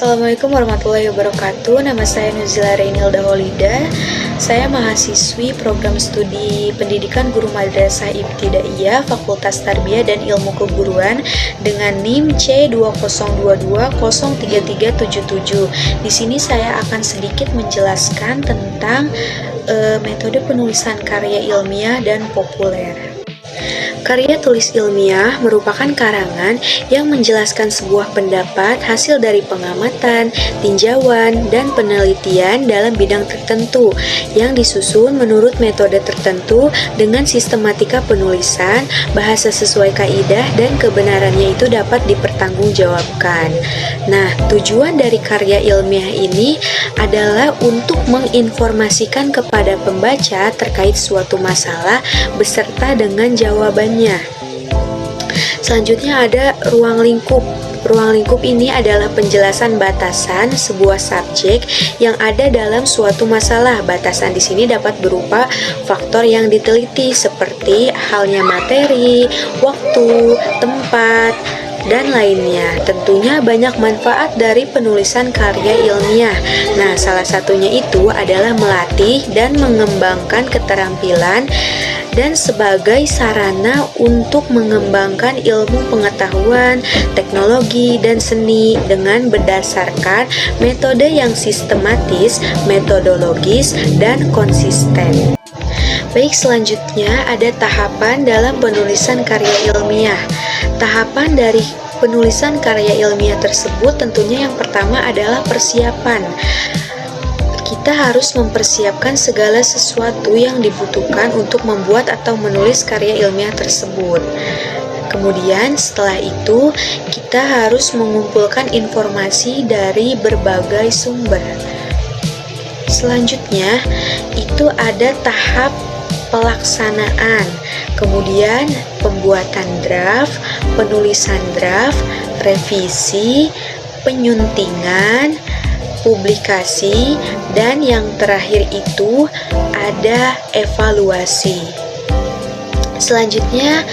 Assalamualaikum warahmatullahi wabarakatuh. Nama saya Nuzila Reynilda Holida. Saya mahasiswi program studi Pendidikan Guru Madrasah Ibtidaiyah Fakultas Tarbiyah dan Ilmu Keguruan dengan NIM C20220337. Di sini saya akan sedikit menjelaskan tentang metode penulisan karya ilmiah dan populer. Karya tulis ilmiah merupakan karangan yang menjelaskan sebuah pendapat hasil dari pengamatan, tinjauan, dan penelitian dalam bidang tertentu yang disusun menurut metode tertentu dengan sistematika penulisan, bahasa sesuai kaidah, dan kebenarannya itu dapat dipertanggungjawabkan. Nah, tujuan dari karya ilmiah ini adalah untuk menginformasikan kepada pembaca terkait suatu masalah beserta dengan jawabannya. Selanjutnya ada ruang lingkup. Ruang lingkup ini adalah penjelasan batasan sebuah subjek yang ada dalam suatu masalah. Batasan di sini dapat berupa faktor yang diteliti seperti halnya materi, waktu, tempat, dan lainnya. Tentunya banyak manfaat dari penulisan karya ilmiah. Nah, salah satunya itu adalah melatih dan mengembangkan keterampilan dan sebagai sarana untuk mengembangkan ilmu pengetahuan, teknologi, dan seni dengan berdasarkan metode yang sistematis, metodologis, dan konsisten. Baik, selanjutnya ada tahapan dalam penulisan karya ilmiah. Tahapan dari penulisan karya ilmiah tersebut tentunya yang pertama adalah persiapan. Kita harus mempersiapkan segala sesuatu yang dibutuhkan untuk membuat atau menulis karya ilmiah tersebut. Kemudian setelah itu kita harus mengumpulkan informasi dari berbagai sumber. Selanjutnya itu ada tahap pelaksanaan, kemudian pembuatan draft, penulisan draft, revisi, penyuntingan, publikasi, dan yang terakhir itu ada evaluasi. Selanjutnya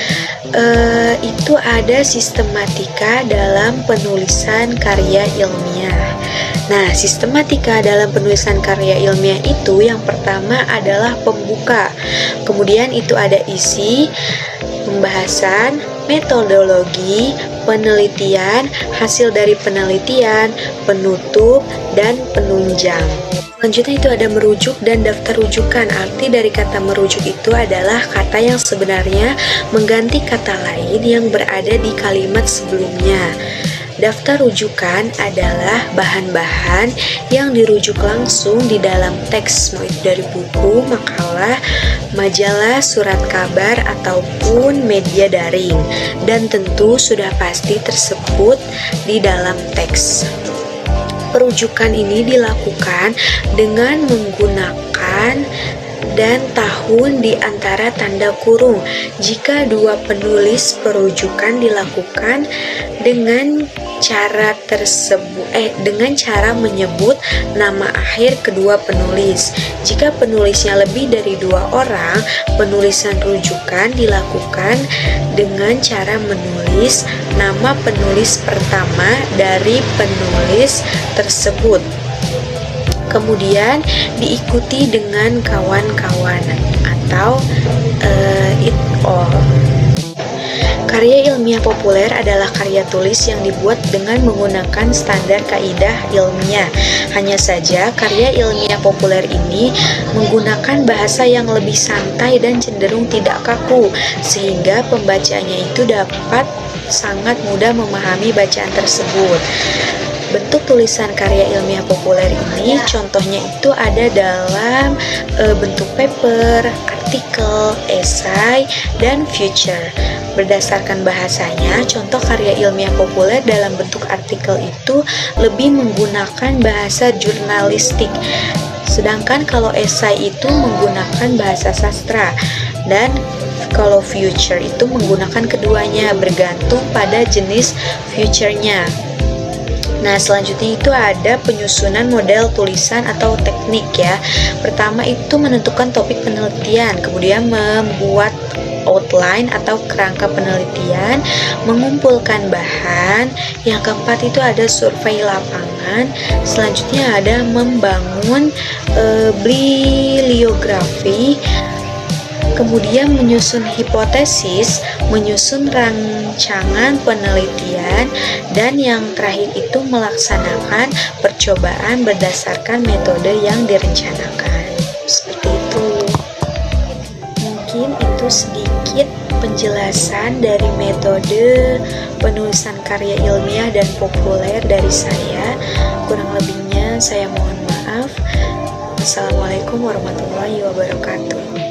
itu ada sistematika dalam penulisan karya ilmiah. Nah, sistematika dalam penulisan karya ilmiah itu yang pertama adalah pembuka. Kemudian itu ada isi, pembahasan, metodologi, penelitian, hasil dari penelitian, penutup, dan penunjang. Selanjutnya itu ada merujuk dan daftar rujukan. Arti dari kata merujuk itu adalah kata yang sebenarnya mengganti kata lain yang berada di kalimat sebelumnya. Daftar rujukan adalah bahan-bahan yang dirujuk langsung di dalam teks, mau itu dari buku, makalah, majalah, surat kabar, ataupun media daring, dan tentu sudah pasti tersebut di dalam teks. Perujukan ini dilakukan dengan menggunakan dan tahun di antara tanda kurung jika dua penulis perujukan dilakukan dengan cara menyebut nama akhir kedua penulis. Jika penulisnya lebih dari 2 orang, penulisan rujukan dilakukan dengan cara menulis nama penulis pertama dari penulis tersebut, kemudian diikuti dengan kawan-kawan atau it all. Karya ilmiah populer adalah karya tulis yang dibuat dengan menggunakan standar kaidah ilmiah. Hanya saja karya ilmiah populer ini menggunakan bahasa yang lebih santai dan cenderung tidak kaku, sehingga pembacanya itu dapat sangat mudah memahami bacaan tersebut. Bentuk tulisan karya ilmiah populer ini contohnya itu ada dalam bentuk paper, artikel, esai, dan future. Berdasarkan bahasanya, contoh karya ilmiah populer dalam bentuk artikel itu lebih menggunakan bahasa jurnalistik. Sedangkan kalau esai itu menggunakan bahasa sastra, dan kalau future itu menggunakan keduanya, bergantung pada jenis future-nya. Nah, selanjutnya itu ada penyusunan model tulisan atau teknik ya. Pertama itu menentukan topik penelitian, kemudian membuat outline atau kerangka penelitian, mengumpulkan bahan. Yang keempat itu ada survei lapangan. pengembangan. Selanjutnya ada membangun bibliografi, kemudian menyusun hipotesis, menyusun rancangan penelitian, dan yang terakhir itu melaksanakan percobaan berdasarkan metode yang direncanakan. Seperti itu. Mungkin itu sedikit penjelasan dari metode penulisan karya ilmiah dan populer dari saya. Kurang lebihnya saya mohon maaf. Assalamualaikum warahmatullahi wabarakatuh.